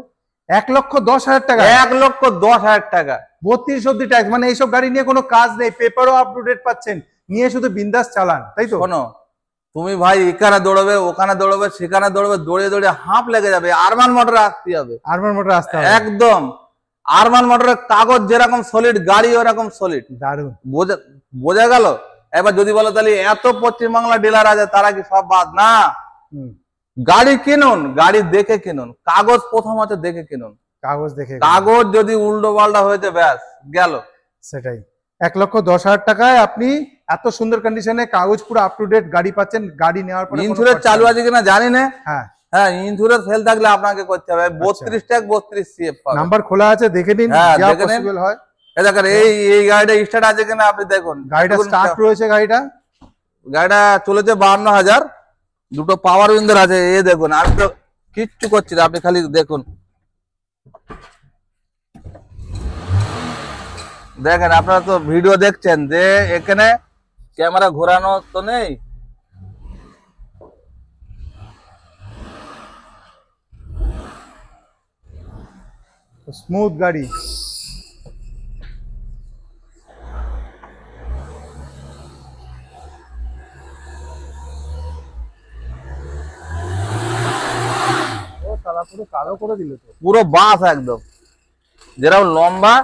[SPEAKER 2] 1,10,000 টাকা।
[SPEAKER 1] 1,10,000 টাকা।
[SPEAKER 2] 32 অব্দি ট্যাক্স। মানে এইসব গাড়ি নিয়ে কোনো কাজ নেই, পেপারও আপ টু ডেট পাচ্ছেন, নিয়ে শুধু বিন্দাস চালান, তাই তো?
[SPEAKER 1] শোনো, তুমি ভাই এখানে দৌড়বে, ওখানে দৌড়বে, সেখানে দৌড়বে, দৌড়ে হাঁপ লেগে যাবে। আরমান মোটরে আসতে হবে।
[SPEAKER 2] আরমান মোটর আসতে হবে।
[SPEAKER 1] একদম আরমান মোটরের কাগজ যেরকম সলিড, গাড়ি ওরকম সলিড।
[SPEAKER 2] দারুন।
[SPEAKER 1] বোঝা গেল? এবার যদি বলো তাহলে এত পশ্চিমবাংলা ডিলার আছে, তারা কি সব বাদ? না, গাড়ি কিনুন, গাড়ি দেখে কিনুন। কাগজ প্রথম আছে দেখে কিনুন।
[SPEAKER 2] কাগজ দেখে।
[SPEAKER 1] কাগজ যদি উল্টো পাল্টা হয়েছে ব্যাস গেল।
[SPEAKER 2] সেটাই। 1,10,000 টাকায় আপনি এত সুন্দর কন্ডিশনে কাগজ পুরো আপ টু ডেট গাড়ি পাচ্ছেন। গাড়ি নেওয়ার পরে
[SPEAKER 1] ইন্স্যুরেন্স চালু আছে কিনা জানি না।
[SPEAKER 2] হ্যাঁ
[SPEAKER 1] হ্যাঁ, ইন্স্যুরেন্স ফেল থাকলে আপনাকে করতে হবে। 32 ট্যাগ 32 সিএফ পাবেন।
[SPEAKER 2] নাম্বার খোলা আছে, দেখে নিন যা পসিবল হয়।
[SPEAKER 1] এই দেখেন, এই গাড়িটা স্টার্ট আছে কিনা আপনি দেখুন।
[SPEAKER 2] গাড়িটা স্টার্ট রয়েছে। গাড়িটা
[SPEAKER 1] চলেছে 52,000। 2টো পাওয়ার উইন্ডোর আছে। এই দেখুন, আমি তো কিচ্ছু করছি না, আপনি খালি দেখুন। দেখেন, আপনারা তো ভিডিও দেখছেন যে এখানে ক্যামেরা ঘোরানো তো নেই।
[SPEAKER 2] স্মুথ গাড়ি। পুরো কালো করে দিল তো।
[SPEAKER 1] পুরো বাস একদম যেরকম লম্বা।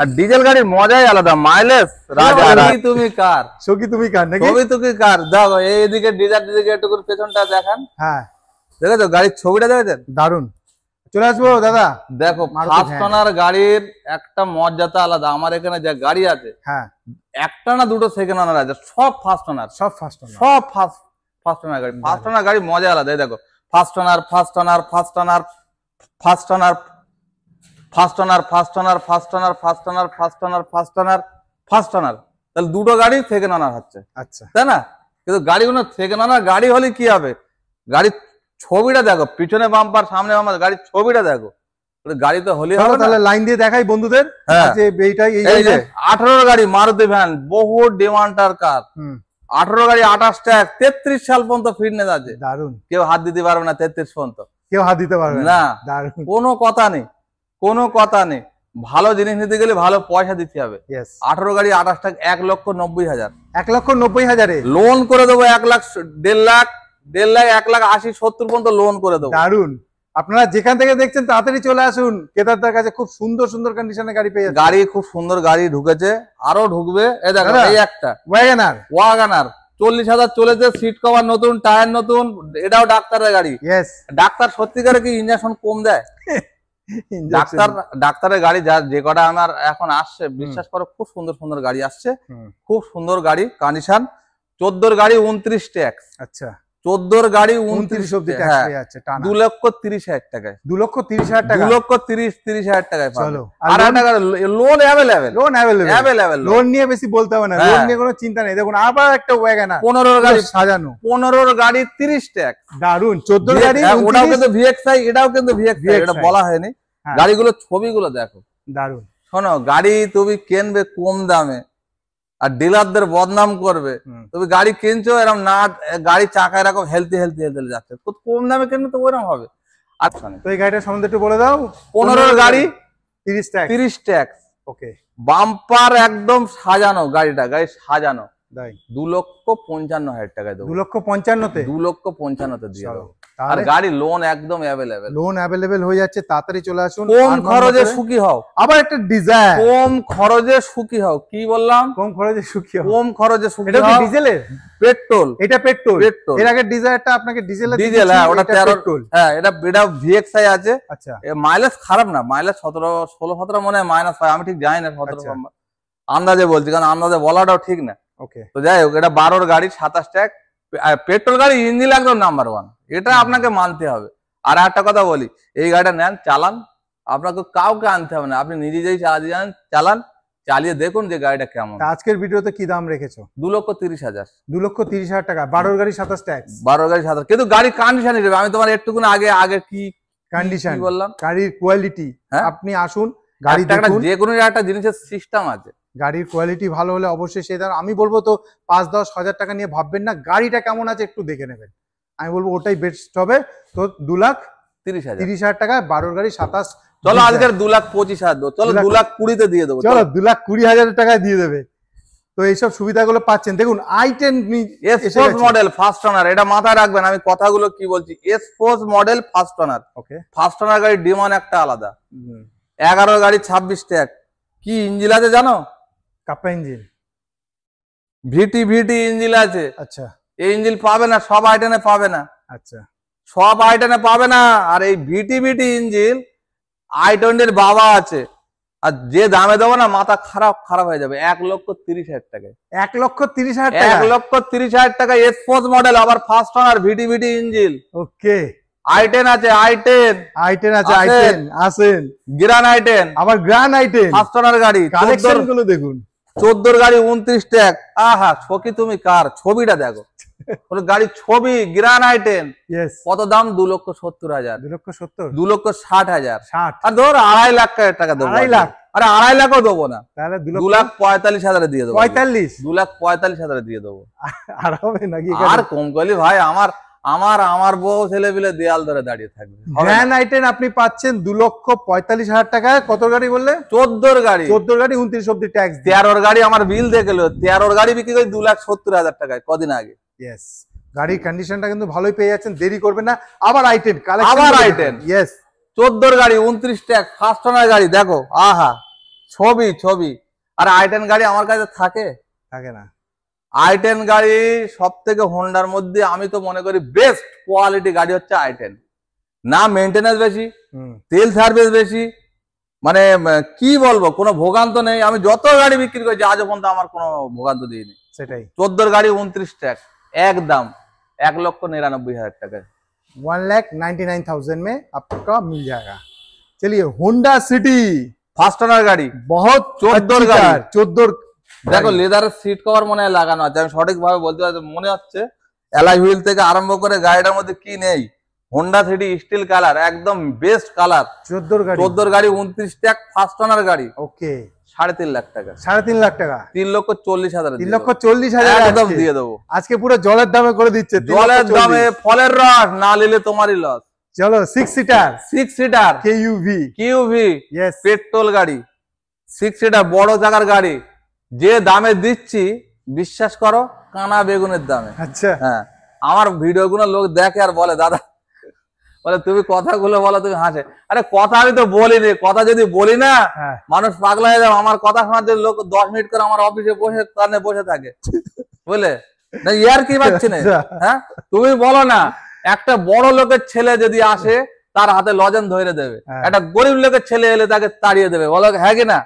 [SPEAKER 1] আর ডিজেল গাড়ির মজাই আলাদা। মাইলেজ রাজা। তুমি কার?
[SPEAKER 2] সখী তুমি কার নাকি?
[SPEAKER 1] তুমি কার? দেখো এইদিকে ডিজার, দিকে একটু পেছনটা দেখান।
[SPEAKER 2] হ্যাঁ
[SPEAKER 1] দেখেছো গাড়ির ছবিটা দেখেছেন?
[SPEAKER 2] দারুন। চলে আসবো দাদা।
[SPEAKER 1] দেখো ফার্স্ট ওনার গাড়ির একটা মর্যাদা আলাদা। আমার এখানে যে গাড়ি আছে,
[SPEAKER 2] হ্যাঁ,
[SPEAKER 1] একটা না দুটো সেকেন্ড ওনার আছে, সব ফার্স্ট ওনার,
[SPEAKER 2] সব ফার্স্ট ওনার,
[SPEAKER 1] সব ফার্স্ট ওনার গাড়ি। ফার্স্ট ওনার গাড়ি মজা আলাদা। দেখো first owner, first owner, first owner, first owner, first owner, first owner, first owner, first owner, first owner, first owner, first owner, তাহলে দুটো গাড়ি সেকেন্ড ওনার হচ্ছে।
[SPEAKER 2] আচ্ছা,
[SPEAKER 1] তাই না? কিন্তু গাড়িগুলো সেকেন্ড ওনার গাড়ি হলে কি হবে, গাড়ির ছবিটা দেখো, পিছনে বাম্পার সামনে বাম্পার, গাড়ির ছবিটা দেখো। গাড়ি তো হলে হবে না।
[SPEAKER 2] তাহলে লাইন দিয়ে দেখাই বন্ধুদের। যে এইটাই
[SPEAKER 1] এই যে 18 গাড়ি মারুতি ভ্যান, বহু ডিমান্ডার কার। 18 গাড়ি 28 ট্যাগ, 33 সাল পর্যন্ত ফিটনেস আছে।
[SPEAKER 2] দারুন,
[SPEAKER 1] কেউ হাত দিতে পারবে না 33 পর্যন্ত,
[SPEAKER 2] কেউ হাত দিতে পারবে
[SPEAKER 1] না।
[SPEAKER 2] দারুন,
[SPEAKER 1] কোনো কথা নেই, কোনো কথা নেই। ভালো জিনিস নিতে গেলে ভালো পয়সা দিতে হবে। 18 গাড়ি 28 ট্যাগ, 1,90,000,
[SPEAKER 2] 1,90,000
[SPEAKER 1] লোন করে দেবো। 1 লাখ, 1.5 লাখ, 1.5 লাখ, 1,80,000, 70 পর্যন্ত লোন করে দেবো।
[SPEAKER 2] দারুন। আপনারা যেখান থেকে দেখছেন তাড়াতাড়ি চলে আসুন, ক্রেতাদের কাছে খুব সুন্দর সুন্দর কন্ডিশনে গাড়ি পেয়ে যাচ্ছেন।
[SPEAKER 1] গাড়ি খুব সুন্দর গাড়ি ঢুকেছে, আরো ঢুকবে। এই দেখো এই একটা
[SPEAKER 2] ওয়াগনার,
[SPEAKER 1] 40,000 চলেছে, সিট কভার নতুন, টায়ার নতুন, এটাও ডাক্তারের গাড়ি। ডাক্তার সত্যিকারে কি ইঞ্জেকশন কম দেয়? ডাক্তারের গাড়ি যে কটা আমার এখন আসছে, বিশ্বাস করো খুব সুন্দর সুন্দর গাড়ি আসছে, খুব সুন্দর গাড়ি কন্ডিশন। 14 গাড়ি 29 ট্যাক্স।
[SPEAKER 2] আচ্ছা,
[SPEAKER 1] 14 গাড়ি 29
[SPEAKER 2] অব্দি ট্যাক্স পেয়ে যাচ্ছে,
[SPEAKER 1] 2,30,000 টাকায়,
[SPEAKER 2] 2,30,000 টাকা,
[SPEAKER 1] 2,30,000 টাকায় পাবে।
[SPEAKER 2] চলো,
[SPEAKER 1] আর টাকা লোন অ্যাভেলেবেল,
[SPEAKER 2] লোন নিয়ে বেশি বলতে হবে না, লোন নিয়ে কোনো চিন্তা নেই। দেখুন আবার একটা ওয়াগনার
[SPEAKER 1] 15 গাড়ি
[SPEAKER 2] সাজানো,
[SPEAKER 1] 15 গাড়ি 30 ট্যাক্স।
[SPEAKER 2] দারুন। 14 গাড়ি,
[SPEAKER 1] ওটাও কিন্তু ভিএক্সআই, এটাও কিন্তু ভিএক্সআই, এটা বলা হয়নি। গাড়িগুলো ছবিগুলো দেখো,
[SPEAKER 2] দারুন।
[SPEAKER 1] শোনো, গাড়ি তুমি কিনবে কম দামে আর ডিলারদের বদনাম করবে। তুমি গাড়ি কিনছো এরকম না, গাড়ি চাকা এরকম হেলদি হেলদি হেলদি যাচ্ছে, কম দামে কিনবে তো ওইরকম হবে। আচ্ছা, তো
[SPEAKER 2] এই গাড়িটার সম্বন্ধে একটু বলে দাও।
[SPEAKER 1] 15 গাড়ি
[SPEAKER 2] 30
[SPEAKER 1] ট্যাক্স।
[SPEAKER 2] ওকে,
[SPEAKER 1] বাম্পার একদম সাজানো গাড়িটা, গাড়ি সাজানো। 2,55,000 টাকায় দেবো।
[SPEAKER 2] 2,55,000-তে?
[SPEAKER 1] 2,55,000-তে দিয়ে দেবো। আর গাড়ি লোন একদম অ্যাভেলেবেল,
[SPEAKER 2] লোন অ্যাভেলেবেল হয়ে যাচ্ছে। তাড়াতাড়ি চলে আসুন,
[SPEAKER 1] কম খরচে সুখী হও।
[SPEAKER 2] আবার একটা ডিজায়ার,
[SPEAKER 1] কম খরচে সুখী হও। কি বললাম?
[SPEAKER 2] কম খরচে সুখী হও,
[SPEAKER 1] কম খরচে সুখী হও।
[SPEAKER 2] এটা কি ডিজেলের?
[SPEAKER 1] পেট্রোল।
[SPEAKER 2] এটা পেট্রোল। এর আগে ডিজায়ারটা আপনাকে ডিজেল,
[SPEAKER 1] হ্যাঁ ওটা পেট্রোল। হ্যাঁ এটা ভিএক্সআই আছে।
[SPEAKER 2] আচ্ছা,
[SPEAKER 1] মাইলেজ খারাপ না, মাইলেজ 16-17 মনে হয় মাইনাস পায়, আমি ঠিক জানি না 17, আন্দাজে বলছি, কারণ আন্দাজে বলাটাও ঠিক না।
[SPEAKER 2] ওকে,
[SPEAKER 1] তো যাই হোক, এটা 12 গাড়ি 27 ট্যাগ, পেট্রোল গাড়ি, ইঞ্জিন একদম নাম্বার 1, এটা আপনাকে মানতে হবে। আর একটা কথা বলি, এই গাড়িটা নেন, চালান, আপনাকে কাউকে আনতে হবে না, আপনি নিজে যেই চালাতে জানেন চালান, চালিয়ে দেখুন যে গাড়িটা কেমন।
[SPEAKER 2] আজকের ভিডিওতে কি দাম রেখেছো?
[SPEAKER 1] 2,30,000।
[SPEAKER 2] 2,30,000 টাকা, 12 গাড়ি 27 ট্যাক্স,
[SPEAKER 1] 12 গাড়ি 27। কিন্তু গাড়ি কন্ডিশন হিসেবে আমি তোমার একটুকুন আগে কি
[SPEAKER 2] কন্ডিশন
[SPEAKER 1] বললাম,
[SPEAKER 2] গাড়ির কোয়ালিটি। আপনি আসুন, গাড়ি
[SPEAKER 1] দেখুন, যে কোনো একটা জিনিসের সিস্টেম আছে।
[SPEAKER 2] গাড়ির কোয়ালিটি ভালো হলে অবশ্যই সেই দাম। আমি বলবো তো 5-10 হাজার টাকা নিয়ে ভাববেন না, গাড়িটা কেমন আছে একটু দেখে নেবেন, আমি বলবো ওটাই বেস্ট হবে। তো 2,30,000 টাকায় 12 গাড়ি 27।
[SPEAKER 1] চলো আজকের 2,25,000, চলো 2,20,000-তে দিয়ে দেবো।
[SPEAKER 2] চলো 2,20,000 টাকায় দিয়ে দেবে। তো এইসব সুবিধাগুলো পাচ্ছেন। দেখুন i10
[SPEAKER 1] স্পোর্টস মডেল ফার্স্ট ওনার, এটা মাথায় রাখবেন আমি কথাগুলো কি বলছি। Sports model first owner.
[SPEAKER 2] Okay,
[SPEAKER 1] first owner গাড়ির ডিমান্ড একটা আলাদা। 11 গাড়ি 26 ট্যাগ। কি ইঞ্জিন আছে জানো?
[SPEAKER 2] কাপ্পা ইঞ্জিন,
[SPEAKER 1] ভিটি ইঞ্জিন আছে।
[SPEAKER 2] আচ্ছা,
[SPEAKER 1] এই ইঞ্জিন পাবে না, সব আইটেনে পাবে না।
[SPEAKER 2] আচ্ছা,
[SPEAKER 1] সব আইটেনে পাবে না। আর এই ভিটি ইঞ্জিন i20-এর বাবা আছে, আর যে দামে দেবো না মাথা খারাপ হয়ে যাবে। 1,30,000 টাকায়,
[SPEAKER 2] 1,30,000 টাকা,
[SPEAKER 1] 1,30,000 টাকা স্পোর্টস মডেল, আবার ফার্স্ট ওনার, ভিটি ইঞ্জিন।
[SPEAKER 2] ওকে,
[SPEAKER 1] i10 আছে, i10
[SPEAKER 2] আছে, i10 আসেন,
[SPEAKER 1] গ্রান i10,
[SPEAKER 2] আবার গ্রান i10
[SPEAKER 1] ফার্স্ট ওনার গাড়ি।
[SPEAKER 2] কালেকশন গুলো দেখুন,
[SPEAKER 1] 14 গাড়ি 29 ট্যাগ। আহা, ছকি তুমি কার ছবিটা দেখো, গাড়ির ছবি, গ্রান i10। কত দাম? 2,70,000, 2,60,000, আর ধর 2.5 লাখ টাকা দেবো।
[SPEAKER 2] 2.5 লাখ?
[SPEAKER 1] আরে 2.5 লাখও দেবো না,
[SPEAKER 2] তাহলে
[SPEAKER 1] 2,45,000 দিয়ে দেবো।
[SPEAKER 2] 2,45,000
[SPEAKER 1] দিয়ে দেবো।
[SPEAKER 2] আর হবে নাকি?
[SPEAKER 1] আর কম করলি ভাই, আমার বউ ছেলে পিলে দেয়াল ধরে দাঁড়িয়ে থাকবে।
[SPEAKER 2] গ্র্যান্ড i10 আপনি পাচ্ছেন 2,45,000 টাকায়। কত গাড়ি বললে?
[SPEAKER 1] 14 গাড়ি,
[SPEAKER 2] 29 অব্দি ট্যাক্স।
[SPEAKER 1] 13 গাড়ি আমার বিল দেখে 13 গাড়ি বিক্রি করে 2,70,000 টাকায় কদিন আগে।
[SPEAKER 2] গাড়ির কন্ডিশনটা কিন্তু ভালোই পেয়ে যাচ্ছেন, দেরি করবেন না। আবার i10 কালেকশন,
[SPEAKER 1] আবার i10। 14 গাড়ি 29 ট্যাগ, ফার্স্ট ওনার গাড়ি দেখো। আহা, ছবি। আর i10 গাড়ি আমার কাছে থাকে
[SPEAKER 2] না।
[SPEAKER 1] i10 গাড়ি সব থেকে হোন্ডার মধ্যে আমি তো মনে করি বেস্ট কোয়ালিটি গাড়ি হচ্ছে i10। না মেনটেন্যান্স বেশি, তেল সার্ভিস বেশি, মানে কি বলবো, কোনো ভোগান্ত নেই। আমি যত গাড়ি বিক্রি করেছি আজও পর্যন্ত আমার কোনো ভোগান্ত দিইনি।
[SPEAKER 2] সেটাই
[SPEAKER 1] 14 গাড়ি 29 ট্যাগ, একদম 1,99,000 টাকা।
[SPEAKER 2] 1,99,000 में आपका मिल जाएगा। चलिए होंडा सिटी
[SPEAKER 1] ফার্স্ট ওনার গাড়ি,
[SPEAKER 2] बहुत
[SPEAKER 1] 14 গাড়ি,
[SPEAKER 2] 14
[SPEAKER 1] দেখো লেদারের সিট কভার মনে হয় লাগানো আছে, আমি সঠিক ভাবে বলতে পারছি, মনে হচ্ছে অ্যালয় হুইল থেকে আরম্ভ করে গাড়িটার মধ্যে কি নেই। হোন্ডা সিটি স্টিল কালার, একদম বেস্ট কালার। 14 গাড়ি 29 ট্যাগ, ফার্স্ট ওনার গাড়ি।
[SPEAKER 2] ওকে
[SPEAKER 1] 3.5 লাখ টাকা।
[SPEAKER 2] 3.5 লাখ টাকা,
[SPEAKER 1] 3,40,000,
[SPEAKER 2] 3,40,000
[SPEAKER 1] একদম দিয়ে দেবো।
[SPEAKER 2] আজকে পুরো জলের দামে করে দিচ্ছে।
[SPEAKER 1] জলের দামে ফলের রস, না নিলে তোমারই লস।
[SPEAKER 2] চলো 6 seater,
[SPEAKER 1] 6 seater QV
[SPEAKER 2] yes
[SPEAKER 1] petrol গাড়ি, 6 সিটার বড় জায়গার গাড়ি, যে দামে দিচ্ছি বিশ্বাস করো কানা বেগুনের দামে।
[SPEAKER 2] আচ্ছা
[SPEAKER 1] হ্যাঁ, আমার ভিডিও গুলো লোক দেখে আর বলে দাদা, বলে তুমি কথাগুলো বলো, তুমি হাসে। আরে কথা আমি তো বলিনি, কথা যদি বলি না মানুষ পাগলা হয়ে যাবে। আমার কথা শোনার জন্য লোক 10 মিনিট করে আমার অফিসে বসে কানে বসে থাকে, বুঝলে না, ইয়ার কি পাচ্ছি না। হ্যাঁ, তুমি বলো না, একটা বড় লোকের ছেলে যদি আসে তার হাতে লজেন ধরে দেবে, একটা গরিব লোকের ছেলে এলে তাকে তাড়িয়ে দেবে, বলো হ্যাঁ কি না।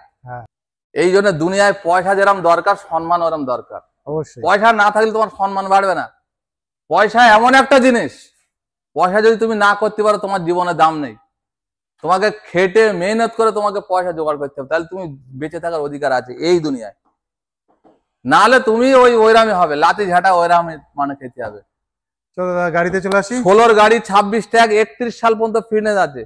[SPEAKER 1] এই জন্য দুনিয়ায় পয়সা যেরকম দরকার, সম্মান ওরম দরকার। পয়সা না থাকলে তোমার সম্মান বাড়বে না। পয়সা এমন একটা জিনিস, পয়সা যদি তুমি না করতে পারো তোমার জীবনে দাম নেই। তোমাকে খেটে মেহনত করে তোমাকে পয়সা জোগাড় করতে হবে, তাহলে তুমি বেঁচে থাকার অধিকার আছে এই দুনিয়ায়। নাহলে তুমি ওইরামই হবে, লাতি ঝাঁটা ওইরামই মানে খেতে হবে।
[SPEAKER 2] চলো গাড়িতে চলে আসি।
[SPEAKER 1] 16 গাড়ি 26 ট্যাগ, 31 সাল পর্যন্ত ফিটনেস আছে,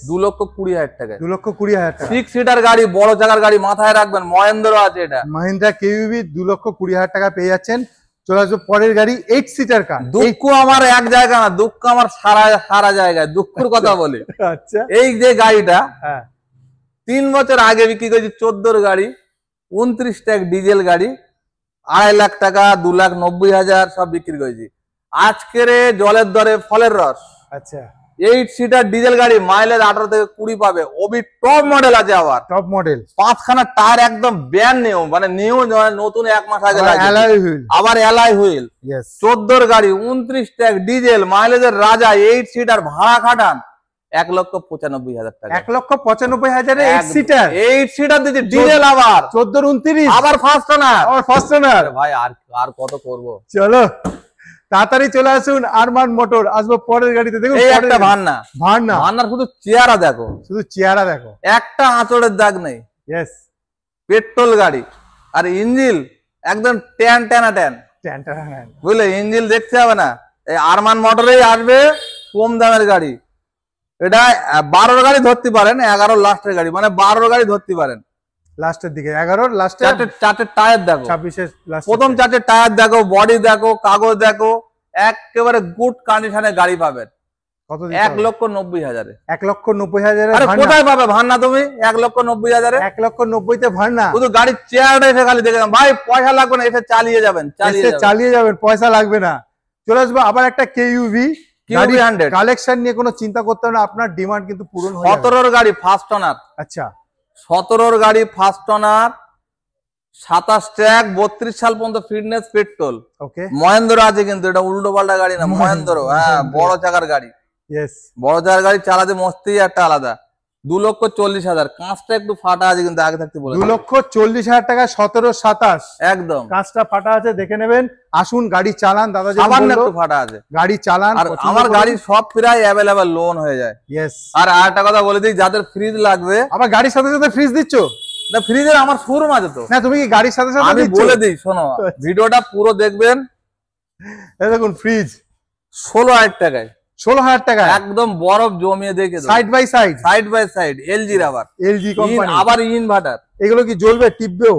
[SPEAKER 1] 2,20,000 টাকা।
[SPEAKER 2] 2,20,000 টাকা
[SPEAKER 1] 6 সিটার গাড়ি, বড় জায়গার গাড়ি, মাথায় রাখবেন মহেন্দ্র আছে এটা,
[SPEAKER 2] মহিন্দ্রা কেইউভি 2,20,000 টাকা পেয়ে যাচ্ছেন। চলে আসবো পরের গাড়ি 8 সিটার কার।
[SPEAKER 1] দুঃখ আমার এক জায়গা না, দুঃখ আমার সারা জায়গায়। দুঃখের কথা বলি,
[SPEAKER 2] আচ্ছা
[SPEAKER 1] এই যে গাড়িটা 3 বছর আগে বিক্রি করেছি, 14 গাড়ি 29 ট্যাগ ডিজেল গাড়ি, 2.5 লাখ টাকা, 2,90,000 সব বিক্রি করেছি। আজকের জলের দরে ফলের রস।
[SPEAKER 2] আচ্ছা
[SPEAKER 1] 8 সিটার ডিজেল গাড়ি, মাইলেজ 18 থেকে 20 পাবে, ওবি টপ মডেল আছে, আবার
[SPEAKER 2] টপ মডেল,
[SPEAKER 1] 5খানা টায়ার একদম ব্র্যান্ড নিউ, মানে নিউ নতুন, 1 মাস আগে আবার অ্যালয় হুইল। 14 গাড়ি 29 ট্যাগ ডিজেল, মাইলেজের রাজা, 8 সিটার, ভাড়া খাটান 1,95,000 টাকা।
[SPEAKER 2] 1,95,000 8 সিটার,
[SPEAKER 1] 8 সিটার দিচ্ছে ডিজেল, আবার
[SPEAKER 2] 14-29,
[SPEAKER 1] আবার ফার্স্ট
[SPEAKER 2] ওনার।
[SPEAKER 1] ভাই আর কত করব।
[SPEAKER 2] চলো তাড়াতাড়ি চলে আসুন আরমান মোটর। আসবো পরের গাড়িতে। দেখুন
[SPEAKER 1] এই একটা ভান্নার শুধু চেহারা দেখো,
[SPEAKER 2] শুধু চেহারা দেখো,
[SPEAKER 1] একটা আঁচড়ের দাগ নেই।
[SPEAKER 2] ইয়েস
[SPEAKER 1] পেট্রোল গাড়ি, আর ইঞ্জিন একদম ট্যান, বুঝলে, ইঞ্জিন দেখতে হবে না। এই আরমান মোটরেই আসবে কম দামের গাড়ি। এটা 12 গাড়ি ধরতে পারেন, 11 লাস্টের গাড়ি, মানে 12 গাড়ি ধরতে পারেন
[SPEAKER 2] লাস্টের দিকে, 11 লাস্টে।
[SPEAKER 1] চারটে টায়ার দেখো,
[SPEAKER 2] 26
[SPEAKER 1] প্রথম 4টে টায়ার দেখো, বডি দেখো, কাগজ দেখো, একেবারে গুড কন্ডিশনে গাড়ি পাবেন।
[SPEAKER 2] কত?
[SPEAKER 1] 1,90,000।
[SPEAKER 2] 1,90,000
[SPEAKER 1] আরে কোথায় পাবে ভান্না তুমি 1,90,000?
[SPEAKER 2] 1,90,000 তে ভান্না।
[SPEAKER 1] শুধু গাড়ির চেয়ারটা এসে খালি দেখে ভাই, পয়সা লাগবে না, এসে চালিয়ে যাবেন,
[SPEAKER 2] পয়সা লাগবে না। চলে আসবো আবার একটা কেইউভি
[SPEAKER 1] 100
[SPEAKER 2] কালেকশন নিয়ে কোনো চিন্তা করতে হবে না, আপনার ডিমান্ড কিন্তু পূরণ হয়ে যাবে।
[SPEAKER 1] 17 গাড়ি ফার্স্ট ওনার।
[SPEAKER 2] আচ্ছা
[SPEAKER 1] 17 গাড়ি ফার্স্ট ওনার, 27 ট্যাগ, 32 সাল পর্যন্ত ফিটনেস, পেট্রোল।
[SPEAKER 2] ওকে
[SPEAKER 1] মহেন্দ্র আছে, কিন্তু এটা উল্টো পাল্টা গাড়ি না, মহেন্দ্র। হ্যাঁ, বড় চাকার গাড়ি।
[SPEAKER 2] ইয়েস,
[SPEAKER 1] বড় চাকার গাড়ি চালাতে মস্তি একটা আলাদা। 2,40,000। কাঁচটা একটু ফাটা আছে, কিন্তু আগে থাকতে বলে
[SPEAKER 2] 2,40,000 টাকা। 17-27
[SPEAKER 1] একদম
[SPEAKER 2] কাঁচটা ফাটা আছে, দেখে নেবেন। আসুন গাড়ি চালান, দাদা
[SPEAKER 1] সামান্য একটু ফাটা আছে,
[SPEAKER 2] গাড়ি চালান।
[SPEAKER 1] আর আমার গাড়ি সব প্রায় অ্যাভেলেবল লোন হয়ে যায়।
[SPEAKER 2] ইয়েস,
[SPEAKER 1] আর একটা কথা বলে দিই, যাদের ফ্রিজ লাগবে,
[SPEAKER 2] আবার গাড়ির সাথে সাথে ফ্রিজ দিচ্ছ
[SPEAKER 1] না? ফ্রিজের আমার শোরুম আছে তো।
[SPEAKER 2] না, তুমি কি গাড়ির সাথে সাথে?
[SPEAKER 1] আমি বলে দিই, শোনো, ভিডিওটা পুরো দেখবেন।
[SPEAKER 2] এই দেখুন ফ্রিজ
[SPEAKER 1] 16,000 টাকায়,
[SPEAKER 2] 16,000 টাকা,
[SPEAKER 1] একদম বরফ জমিয়ে দেখে
[SPEAKER 2] সাইড বাই সাইড,
[SPEAKER 1] এলজি আবার,
[SPEAKER 2] এলজি কোম্পানি,
[SPEAKER 1] আবার ইনভার্টার।
[SPEAKER 2] এগুলো কি জ্বলবে, টিপবেও?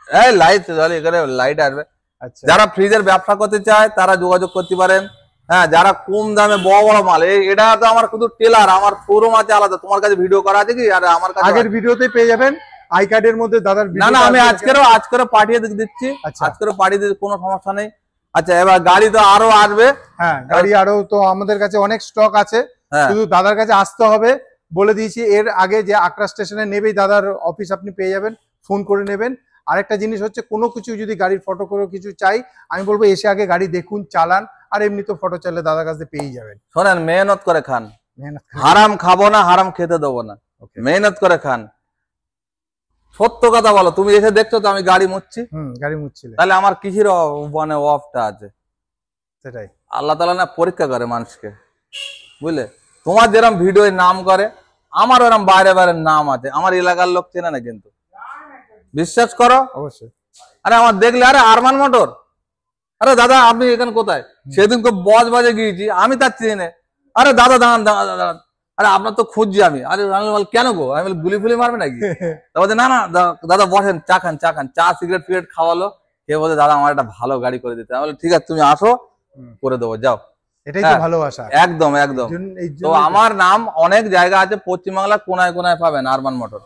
[SPEAKER 1] এই লাইট জ্বলে, এখানে লাইট আসবে।
[SPEAKER 2] আচ্ছা,
[SPEAKER 1] যারা ফ্রিজের ব্যবসা করতে চায় তারা যোগাযোগ করতে পারেন। হ্যাঁ, যারা কম দামে বড় মাল, এটা তো আমার শুধু টেলার, আমার শোরুম আছে আলাদা। তোমার কাছে ভিডিও করা আছে কি? আর আমার কাছে
[SPEAKER 2] আগের ভিডিওতে পেয়ে যাবেন, আই কার্ডের মধ্যে দাদার ভিডিও।
[SPEAKER 1] না, আমি আজকেরও পাঠিয়ে দিচ্ছি, আজকেরও পাঠিয়ে দিচ্ছি, কোনো সমস্যা নেই। আচ্ছা, এবার গাড়ি তো আরো আসবে।
[SPEAKER 2] হ্যাঁ, গাড়ি আরো তো আমাদের কাছে অনেক স্টক আছে, শুধু দাদার কাছে আসতে হবে। বলে দিয়েছি, এর আগে যে আকরা স্টেশনে নেবেই দাদার অফিস আপনি পেয়ে যাবেন, ফোন করে নেবেন। আরেকটা জিনিস হচ্ছে, কোনো কিছু যদি গাড়ির ফটো করে কিছু চাই, আমি বলবো এসে আগে গাড়ি দেখুন, চালান, আর এমনি তো ফটো চাইলে দাদার কাছে পেয়ে যাবেন।
[SPEAKER 1] শোনেন, মেহনত করে খান, হারাম খাবো না, হারাম খেতে দেবো না, মেহনত করে খান। সত্য কথা বলো, তুমি এসে দেখছো তো আমি গাড়ি মুছছি,
[SPEAKER 2] গাড়ি মুছছিলে,
[SPEAKER 1] তাহলে আমার কিসের মানে অফটা আছে?
[SPEAKER 2] সেটাই
[SPEAKER 1] আল্লাহ তাআলা না পরীক্ষা করে মানুষকে, বুঝলে? তোমার যেরকম ভিডিও নাম করে, আমার ওরকম বাইরে বাইরে নাম আছে, আমার এলাকার লোক চেনে না, কিন্তু বিশ্বাস করো
[SPEAKER 2] অবশ্যই।
[SPEAKER 1] আরে আমার দেখলে, আরে আরমান মোটর, আরে দাদা আপনি এখানে কোথায়? সেদিনকে বজ বাজে গিয়েছি, আমি তার চিনে, আরে দাদা দাঁড়ান দাঁড়ান দাঁড়ান, আরে আপনার তো খুঁজছি আমি। আরে আমি বল কেন গো? আমি বল গুলি ফুলি মারবে নাকি? বলছে না না দাদা বসেন, চা খান চা খান। চা সিগারেট ফিগারেট খাওয়ালো, কে বলছে দাদা আমার একটা ভালো গাড়ি করে দিতে। আমি বলি ঠিক আছে তুমি আসো, করে দেবো, যাও।
[SPEAKER 2] এটাই তো ভালোবাসা।
[SPEAKER 1] একদম একদম। তো আমার নাম অনেক জায়গা আছে, পশ্চিমবাংলার কোনায় কোনায় পাবেন আরমান মোটর।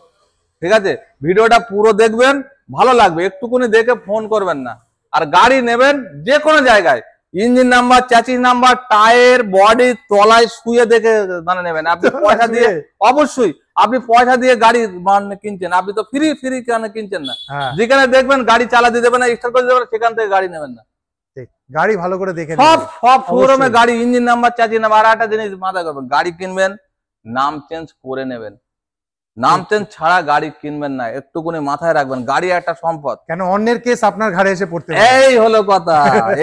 [SPEAKER 1] ঠিক আছে, ভিডিওটা পুরো দেখবেন, ভালো লাগবে, একটুকুনি দেখে ফোন করবেন না। আর গাড়ি নেবেন যে কোনো জায়গায়, engine number, chassis number, tyre, body তলায় শুয়ে দেখে মানে নেবেন। আপনি পয়সা দিয়ে, অবশ্যই আপনি পয়সা দিয়ে গাড়ি মানে কিনছেন, আপনি তো ফ্রি ফ্রি কেন কিনছেন না? যেখানে দেখবেন গাড়ি চালাতে দেবেন না, স্টার্ট করে দেবেন, সেখান থেকে গাড়ি নেবেন না।
[SPEAKER 2] গাড়ি ভালো করে দেখে
[SPEAKER 1] সব সব শোরুমে গাড়ি ইঞ্জিন নাম্বার, চ্যাসিস নাম্বার। আর একটা জিনিস মাথায় করবেন, গাড়ি কিনবেন নাম চেঞ্জ করে নেবেন, নাম চেঞ্জ ছাড়া গাড়ি কিনবেন না, একটুকুনি মাথায় রাখবেন। গাড়ি একটা সম্পদ,
[SPEAKER 2] কেন অন্যের কেস আপনার ঘাড়ে এসে পড়তে,
[SPEAKER 1] এই হলো কথা।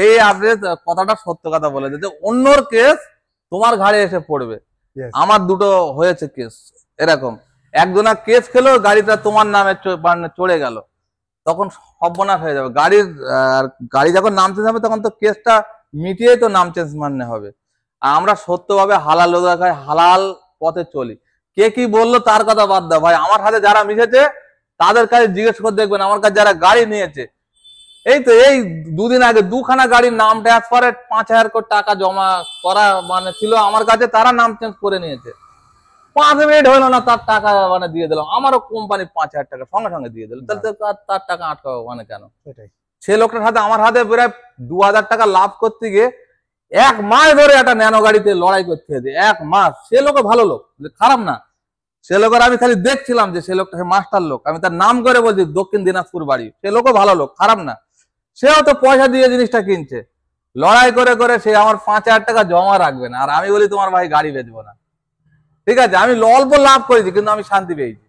[SPEAKER 1] এই আপনি কথাটা সত্য কথা বলে দিতে, অন্যর কেস তোমার ঘাড়ে এসে পড়বে। আমার দুটো হয়েছে কেস এরকম, একজনের কেস খেলো, গাড়িটা তোমার নামে চড়ে গেল, তখন সর্বনাশ হয়ে যাবে গাড়ির। গাড়ি যখন নাম চেঞ্জ হবে তখন তো কেসটা মিটিয়ে তো নাম চেঞ্জ মানতে হবে। আমরা সত্যভাবে হালাল খাই, হালাল পথে চলি। কে কি বললো তার কথা বাদ দাও ভাই, আমার হাতে যারা মিশেছে তাদের কাছে জিজ্ঞেস করে দেখবেন, আমার কাছে যারা গাড়ি নিয়েছে, এই তো এই দুদিন আগে দুখানা গাড়ির নাম ট্রান্সফারে 5,000 কোটি টাকা জমা করা মানে ছিল আমার কাছে, তারা নাম চেঞ্জ করে নিয়েছে। 5 মিনিট হইলো না, তার টাকা মানে দিয়ে দিলাম। আমারও কোম্পানি 5,000 টাকা সঙ্গে সঙ্গে দিয়ে দিল, তাহলে তার টাকা আটকাবো মানে কেন? সে লোকটার হাতে আমার হাতে প্রায় 2,000 টাকা লাভ করতে গিয়ে 1 মাস ধরে একটা ন্যানো গাড়িতে লড়াই করতে হয়েছে, 1 মাস। সে লোক ভালো লোক, খারাপ না। সে লোকের আমি খালি দেখছিলাম যে সে লোকটা মাস্টার লোক, আমি তার নাম করে বলছি, দক্ষিণ দিনাজপুর বাড়ি। সে লোকও ভালো লোক, খারাপ না। সেও তো পয়সা দিয়ে জিনিসটা কিনছে, লড়াই করে করে সে আমার 5,000 টাকা জমা রাখবে না। আর আমি বলি তোমার ভাই গাড়ি বেচবো না। ঠিক আছে, আমি অল্প লাভ করেছি কিন্তু আমি শান্তি পেয়েছি।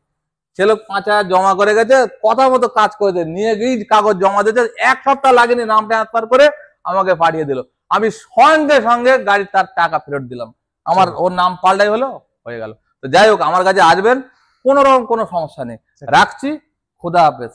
[SPEAKER 1] সে লোক 5,000 জমা করে গেছে, কথা মতো কাজ করে নিয়ে গিয়ে কাগজ জমা দিয়েছে, 1 সপ্তাহ লাগেনি, নাম ট্রান্সফার করে আমাকে পাঠিয়ে দিল। আমি সঙ্গে সঙ্গে গাড়ির তার টাকা ফেরত দিলাম, আমার ওর নাম পাল্টাই হলো, হয়ে গেল। তো যাই হোক, আমার কাছে আসবেন, কোনো রকম কোনো সমস্যা নেই। রাখছি, খুদা হাফেজ।